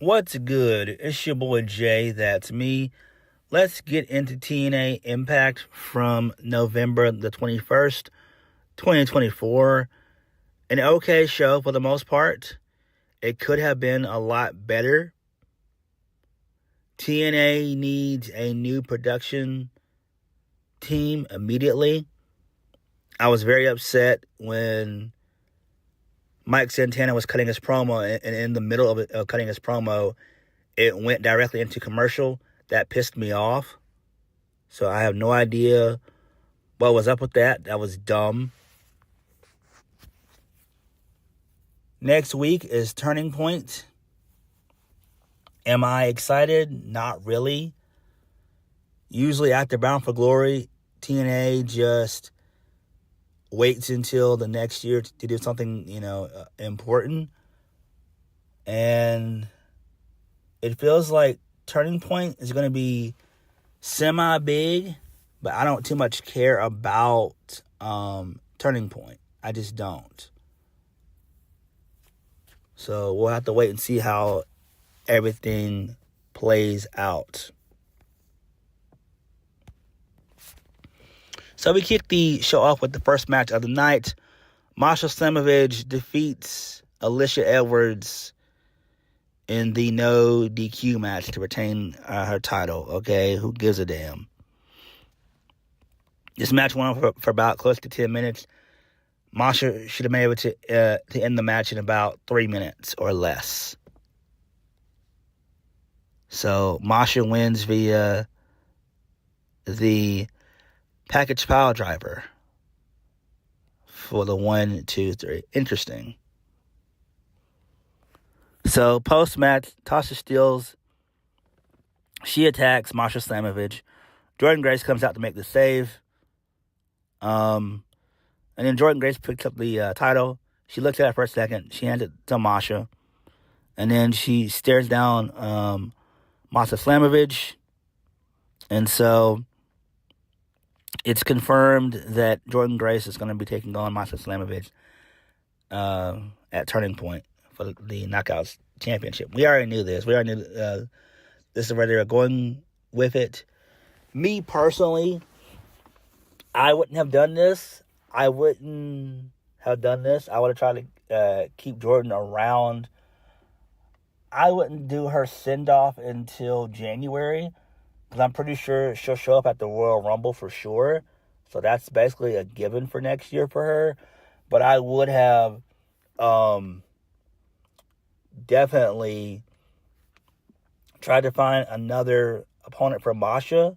What's good? It's your boy Jay. That's me. Let's get into TNA Impact from November the 21st, 2024. An okay show for the most part. It could have been a lot better. TNA needs a new production team immediately. I was very upset when Mike Santana was cutting his promo, and in the middle of cutting his promo, it went directly into commercial. That pissed me off. So I have no idea what was up with that. That was dumb. Next week is Turning Point. Am I excited? Not really. Usually after Bound for Glory, TNA just waits until the next year to do something, important. And it feels like Turning Point is going to be semi-big, but I don't too much care about Turning Point. I just don't. So we'll have to wait and see how everything plays out. So we kick the show off with the first match of the night. Masha Slamovich defeats Alicia Edwards in the no DQ match to retain her title. Okay, who gives a damn? This match went on for about close to 10 minutes. Masha should have been able to end the match in about 3 minutes or less. So Masha wins via the package pile driver for the 1, 2, 3. Interesting. So post-match, Tasha Steelz, she attacks Masha Slamovich. Jordynne Grace comes out to make the save. And then Jordynne Grace picks up the title. She looks at it for a second. She hands it to Masha. And then she stares down Masha Slamovich. And so it's confirmed that Jordynne Grace is going to be taking on Masha Slamovich at Turning Point for the Knockouts Championship. We already knew this. We already knew this is where they were going with it. Me personally, I wouldn't have done this. I would have tried to keep Jordynne around. I wouldn't do her send-off until January, because I'm pretty sure she'll show up at the Royal Rumble for sure. So that's basically a given for next year for her. But I would have definitely tried to find another opponent for Masha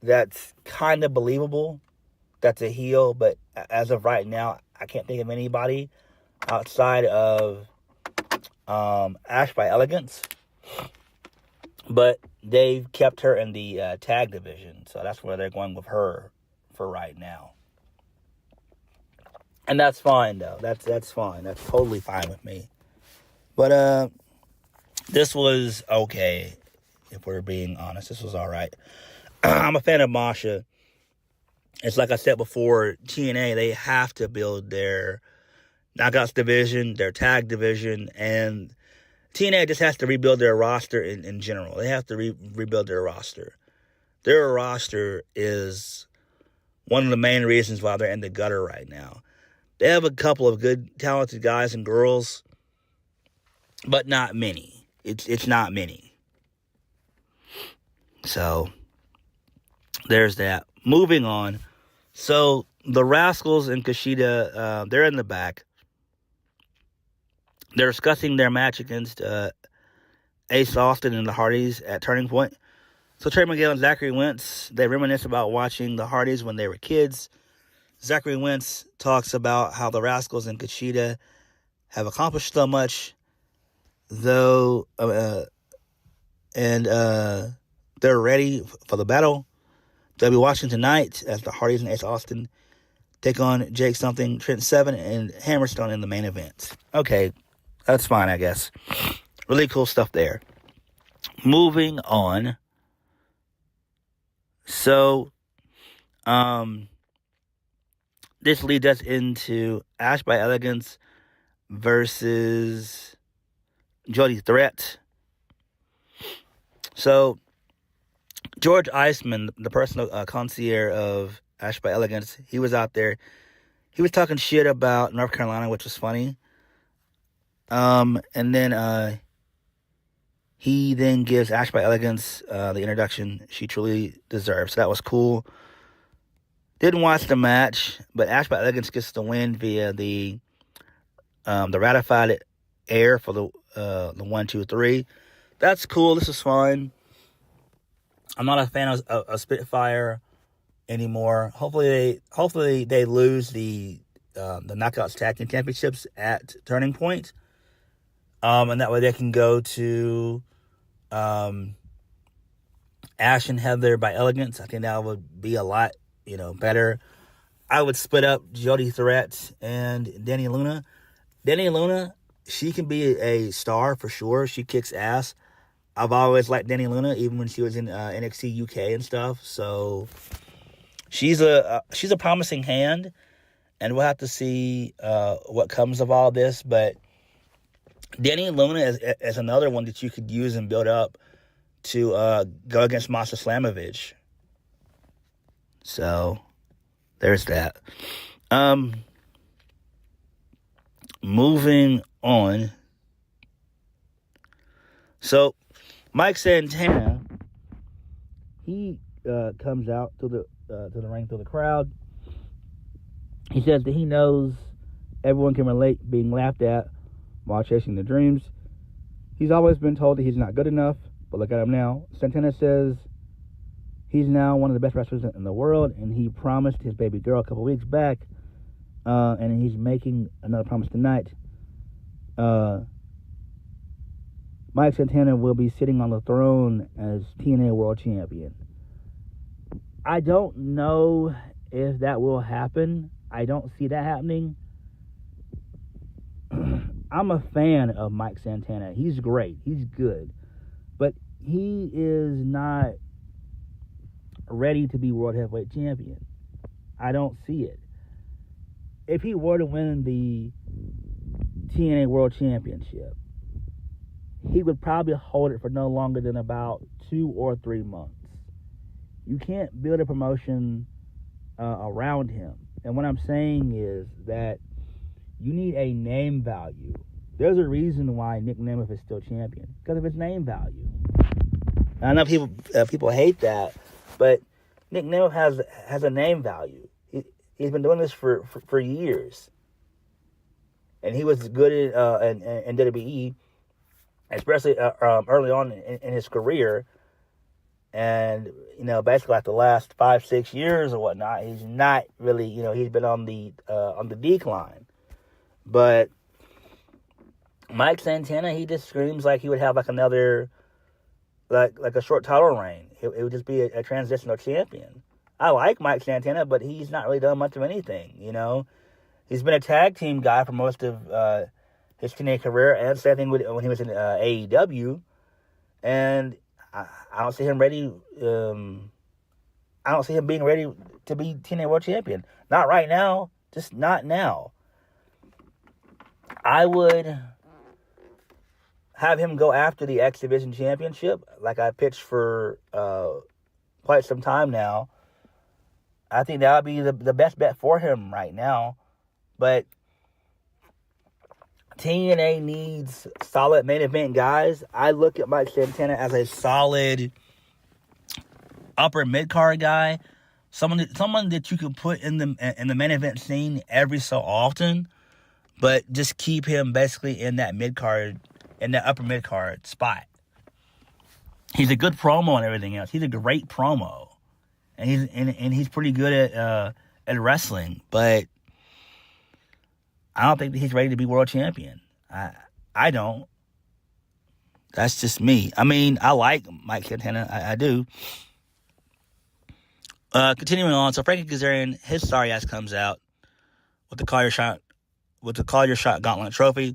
that's kind of believable, that's a heel. But as of right now, I can't think of anybody outside of Ash by Elegance. But they've kept her in the tag division, so that's where they're going with her for right now. And that's fine, though. That's fine. That's totally fine with me. But this was okay, if we're being honest. This was all right. I'm a fan of Masha. It's like I said before, TNA, they have to build their Knockouts division, their tag division, and TNA just has to rebuild their roster in general. They have to rebuild their roster. Their roster is one of the main reasons why they're in the gutter right now. They have a couple of good, talented guys and girls, but not many. It's not many. So there's that. Moving on. So the Rascals and Kushida, they're in the back. They're discussing their match against Ace Austin and the Hardys at Turning Point. So Trey Miguel and Zachary Wentz, they reminisce about watching the Hardys when they were kids. Zachary Wentz talks about how the Rascals and Kushida have accomplished so much, though, and they're ready for the battle. They'll be watching tonight as the Hardys and Ace Austin take on Jake Something, Trent Seven, and Hammerstone in the main event. Okay, that's fine, I guess. Really cool stuff there. Moving on. So, this leads us into Ash by Elegance versus Jody Threat. So, George Iceman, the personal concierge of Ash by Elegance, he was out there. He was talking shit about North Carolina, which was funny. And then he then gives Ash by Elegance the introduction she truly deserves. So that was cool. Didn't watch the match, but Ash by Elegance gets the win via the ratified air for the 1, 2, 3. That's cool. This is fun. I'm not a fan of Spitfire anymore. Hopefully they lose the Knockouts Tag Team Championships at Turning Point, and that way they can go to Ash and Heather by Elegance. I think that would be a lot better. I would split up Jody Threat and Danny Luna. Danny Luna, she can be a star for sure. She kicks ass. I've always liked Danny Luna, even when she was in NXT UK and stuff. So she's a promising hand, and we'll have to see what comes of all this. But Danny Luna is another one that you could use and build up to go against Masha Slamovich. So there's that. Moving on. So Mike Santana, he comes out to the ring, to the crowd. He says that he knows everyone can relate being laughed at while chasing their dreams. He's always been told that he's not good enough, but look at him now. Santana says he's now one of the best wrestlers in the world, and he promised his baby girl a couple weeks back, and he's making another promise tonight. Mike Santana will be sitting on the throne as TNA World Champion. I don't know if that will happen. I don't see that happening. I'm a fan of Mike Santana. He's great. He's good. But he is not ready to be World Heavyweight Champion. I don't see it. If he were to win the TNA World Championship, he would probably hold it for no longer than about 2 or 3 months. You can't build a promotion around him. And what I'm saying is that you need a name value. There's a reason why Nick Nemeth is still champion, because of his name value. I know people hate that, but Nick Nemeth has a name value. He's been doing this for years, and he was good in WWE, especially early on in his career. And basically like the last 5-6 years or whatnot, he's not really, he's been on the decline. But Mike Santana, he just screams like he would have like another, like a short title reign. It would just be a transitional champion. I like Mike Santana, but he's not really done much of anything. He's been a tag team guy for most of his TNA career, and same thing when he was in AEW. And I don't see him ready. I don't see him being ready to be TNA World Champion. Not right now. Just not now. I would have him go after the X Division Championship, like I pitched for quite some time now. I think that would be the best bet for him right now. But TNA needs solid main event guys. I look at Mike Santana as a solid upper mid-card guy. Someone that you can put in the main event scene every so often, but just keep him basically in that mid-card, in that upper mid-card spot. He's a good promo and everything else. He's a great promo. And he's pretty good at wrestling, but I don't think that he's ready to be world champion. I don't. That's just me. I mean, I like Mike Santana. I do. Continuing on, so Frankie Kazarian, his sorry ass comes out with the Call Your Shot Gauntlet trophy.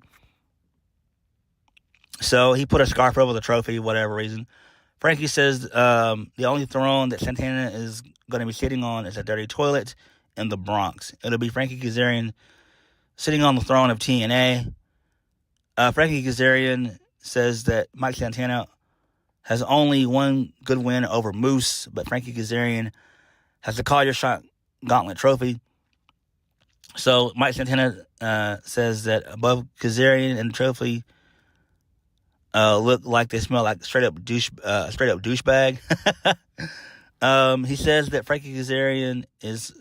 So he put a scarf over the trophy, whatever reason. Frankie says the only throne that Santana is going to be sitting on is a dirty toilet in the Bronx. It'll be Frankie Kazarian sitting on the throne of TNA. Frankie Kazarian says that Mike Santana has only one good win over Moose, but Frankie Kazarian has the Call Your Shot Gauntlet Trophy. So Mike Santana says that above Kazarian and the trophy look like they smell like straight up douchebag. He says that Frankie Kazarian is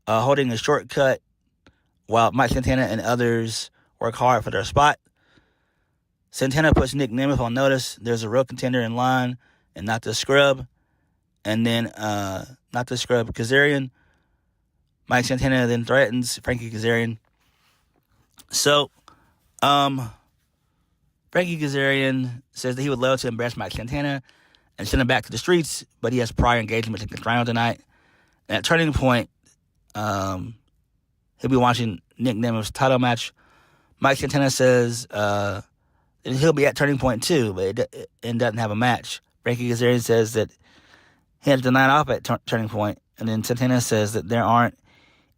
holding a shortcut while Mike Santana and others work hard for their spot. Santana puts Nick Nemeth on notice. There's a real contender in line and not the scrub. And then, not the scrub, Kazarian. Mike Santana then threatens Frankie Kazarian. So, Frankie Kazarian says that he would love to embarrass Mike Santana and send him back to the streets, but he has prior engagements in Rhino tonight. And at Turning Point, he'll be watching Nick Nemeth's title match. Mike Santana says he'll be at Turning Point too, but it doesn't have a match. Frankie Kazarian says that he has the night off at Turning Point, and then Santana says that there aren't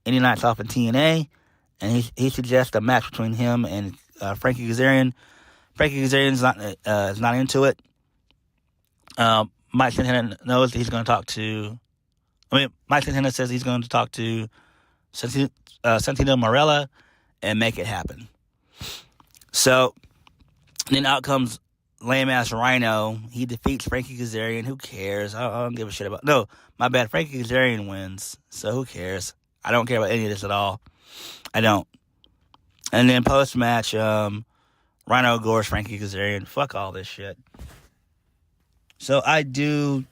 any nights off in TNA, and he suggests a match between him and Frankie Kazarian. Frankie Kazarian's is not into it. Mike Santana knows that he's going to talk to. Mike Santana says he's going to talk to Santino Marella and make it happen. So then out comes lame-ass Rhino. He defeats Frankie Kazarian. Who cares? I don't give a shit about... No, my bad. Frankie Kazarian wins. So who cares? I don't care about any of this at all. I don't. And then post-match, Rhino gores Frankie Kazarian. Fuck all this shit. So I do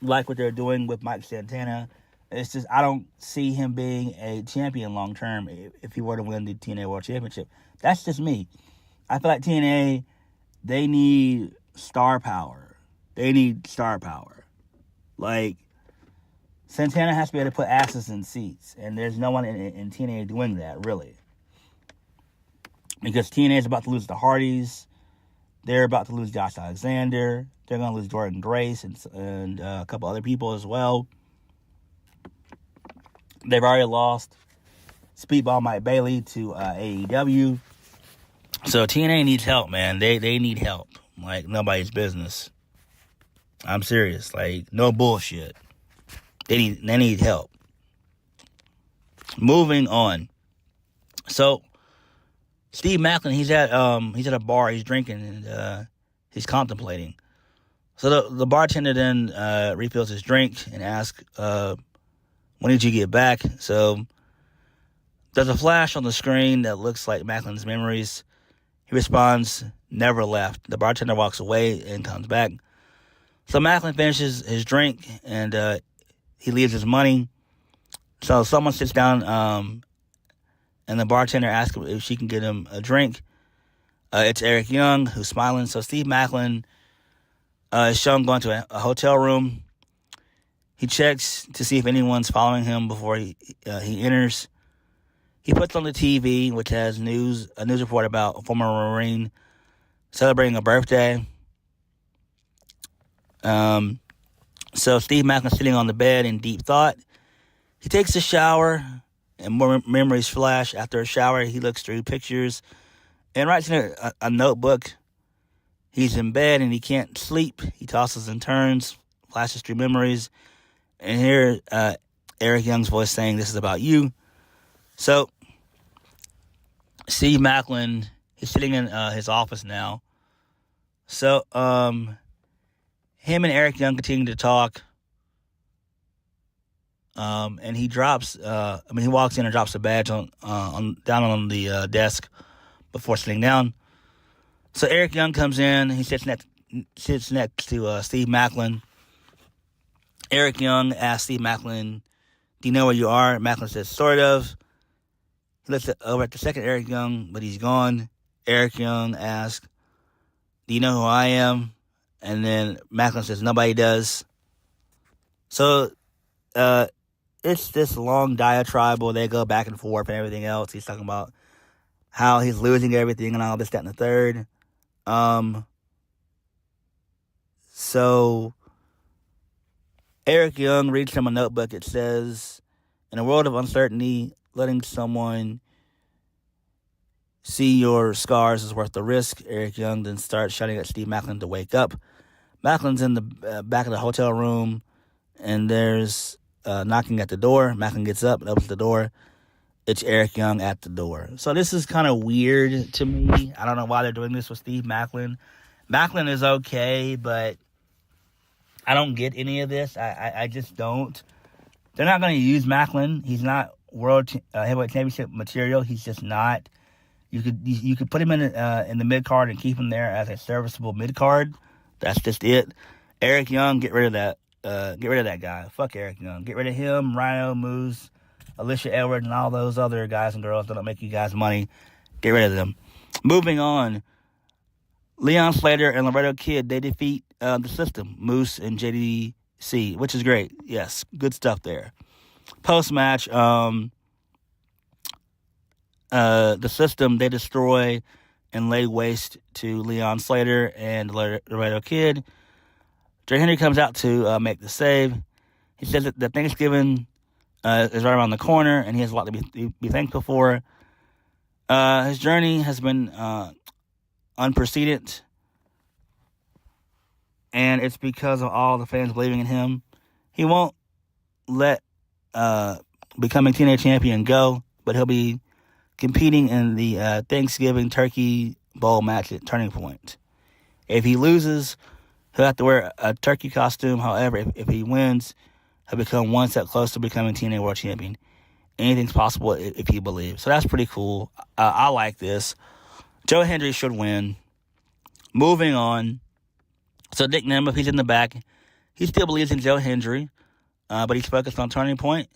like what they're doing with Mike Santana. It's just I don't see him being a champion long-term if he were to win the TNA World Championship. That's just me. I feel like TNA... they need star power. Like, Santana has to be able to put asses in seats. And there's no one in TNA doing that, really. Because TNA is about to lose the Hardys. They're about to lose Josh Alexander. They're going to lose Jordynne Grace and a couple other people as well. They've already lost Speedball Mike Bailey to AEW. So TNA needs help, man. They need help. Like nobody's business. I'm serious. Like no bullshit. They need help. Moving on. So Steve Maclin, he's at a bar, he's drinking and he's contemplating. So the bartender then refills his drink and asks, when did you get back? So there's a flash on the screen that looks like Maclin's memories. He responds, never left. The bartender walks away and comes back. So Maclin finishes his drink and he leaves his money. So someone sits down and the bartender asks if she can get him a drink. It's Eric Young who's smiling. So Steve Maclin is shown going to a hotel room. He checks to see if anyone's following him before he enters. He puts on the TV, which has a news report about a former Marine celebrating a birthday. So Steve Maclin's sitting on the bed in deep thought. He takes a shower, and more memories flash. After a shower, he looks through pictures and writes in a notebook. He's in bed, and he can't sleep. He tosses and turns, flashes through memories, and hear Eric Young's voice saying, "This is about you." So Steve Maclin, he's sitting in his office now. So him and Eric Young continue to talk. And he drops. He walks in and drops a badge down on the desk before sitting down. So Eric Young comes in. He sits next to Steve Maclin. Eric Young asks Steve Maclin, "Do you know where you are?" Maclin says, "Sort of." He looks over at the second Eric Young, but he's gone. Eric Young asks, "Do you know who I am?" And then Maclin says, "Nobody does." So it's this long diatribe where they go back and forth and everything else. He's talking about how he's losing everything and all this, that, and the third. So Eric Young reads from a notebook. It says, "In a world of uncertainty, letting someone see your scars is worth the risk. Eric Young then starts shouting at Steve Maclin to wake up. Maclin's in the back of the hotel room, and there's knocking at the door. Maclin gets up and opens the door. It's Eric Young at the door. So this is kind of weird to me. I don't know why they're doing this with Steve Maclin. Maclin is okay, but I don't get any of this. I just don't. They're not going to use Maclin. He's not world heavyweight championship material. He's just not. You could put him in the mid card and keep him there as a serviceable mid card. That's just it. Eric Young, get rid of that. Get rid of that guy. Fuck Eric Young. Get rid of him, Rhino, Moose, Alicia Edwards, and all those other guys and girls that don't make you guys money. Get rid of them. Moving on. Leon Slater and Laredo Kid, they defeat the System, Moose and JDC, which is great. Yes, good stuff there. Post-match, the System, they destroy and lay waste to Leon Slater and Laredo Kid. Hendry comes out to make the save. He says that Thanksgiving is right around the corner, and he has a lot to be thankful for. His journey has been unprecedented, and it's because of all the fans believing in him. He won't let becoming TNA champion go, but he'll be competing in the Thanksgiving Turkey Bowl match at Turning Point. If he loses, he'll have to wear a turkey costume. However, if he wins, he'll become one step closer to becoming TNA World Champion. Anything's possible if he believes. So that's pretty cool. I like this. Joe Hendry should win. Moving on. So Nick Nemeth, he's in the back. He still believes in Joe Hendry, but he's focused on Turning Point.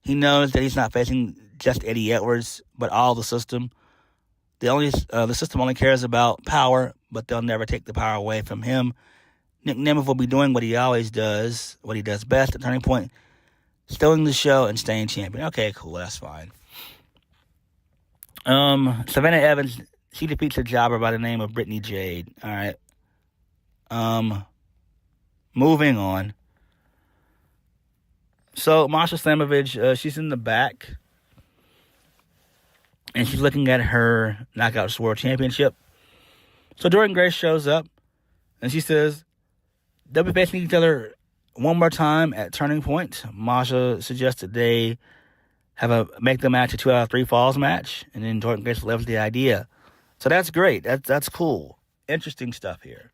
He knows that he's not facing just Eddie Edwards, but all the System. The System only cares about power, but they'll never take the power away from him. Nick Nemeth will be doing what he always does, what he does best at Turning Point, stealing the show and staying champion. Okay, cool, that's fine. Savannah Evans, she defeats a jobber by the name of Brittany Jade. All right. Moving on. So Masha Slamovich, she's in the back, and she's looking at her Knockouts World Championship. So Jordynne Grace shows up, and she says they'll be facing each other one more time at Turning Point. Masha suggested they make the match a 2 out of 3 falls match, and then Jordynne Grace loves the idea. So that's great. That's cool. Interesting stuff here.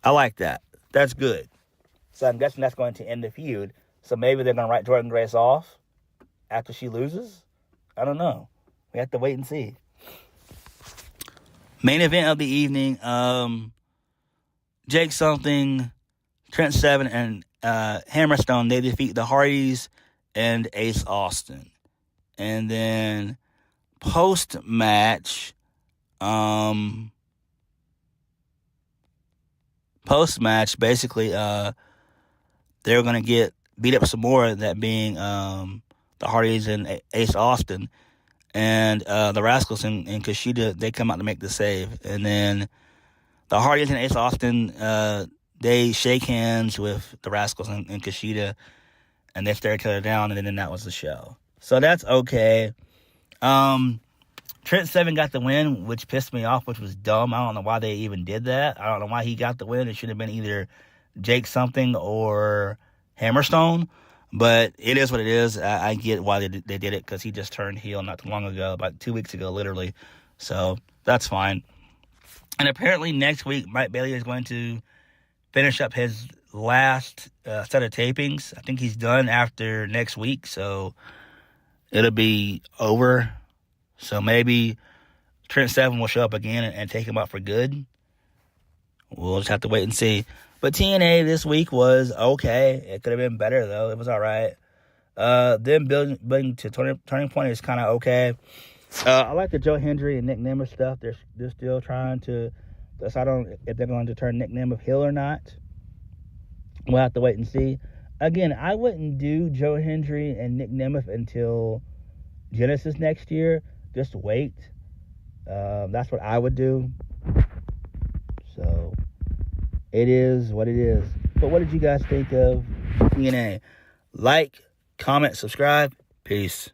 I like that. That's good. So I'm guessing that's going to end the feud. So maybe they're going to write Jordynne Grace off after she loses? I don't know. We have to wait and see. Main event of the evening, Jake Something, Trent Seven, and Hammerstone, they defeat the Hardys and Ace Austin. And then post-match, basically, they're going to get beat up some more, that being the Hardys and Ace Austin. And the Rascals and Kushida, they come out to make the save. And then the Hardys and Ace Austin, they shake hands with the Rascals and Kushida, and they stare each other down, and then that was the show. So that's okay. Trent Seven got the win, which pissed me off, which was dumb. I don't know why they even did that. I don't know why he got the win. It should have been either Jake Something or Hammerstone. But it is what it is. I get why they did it, because he just turned heel not too long ago, about 2 weeks ago, literally. So that's fine. And apparently next week, Mike Bailey is going to finish up his last set of tapings. I think he's done after next week, so it'll be over. So maybe Trent Seven will show up again and take him out for good. We'll just have to wait and see. But TNA this week was okay. It could have been better, though. It was all right. Them building to Turning Point is kind of okay. I like the Joe Hendry and Nick Nemeth stuff. They're still trying to decide on if they're going to turn Nick Nemeth heel or not. We'll have to wait and see. Again, I wouldn't do Joe Hendry and Nick Nemeth until Genesis next year. Just wait. That's what I would do. So it is what it is. But what did you guys think of TNA? Like, comment, subscribe. Peace.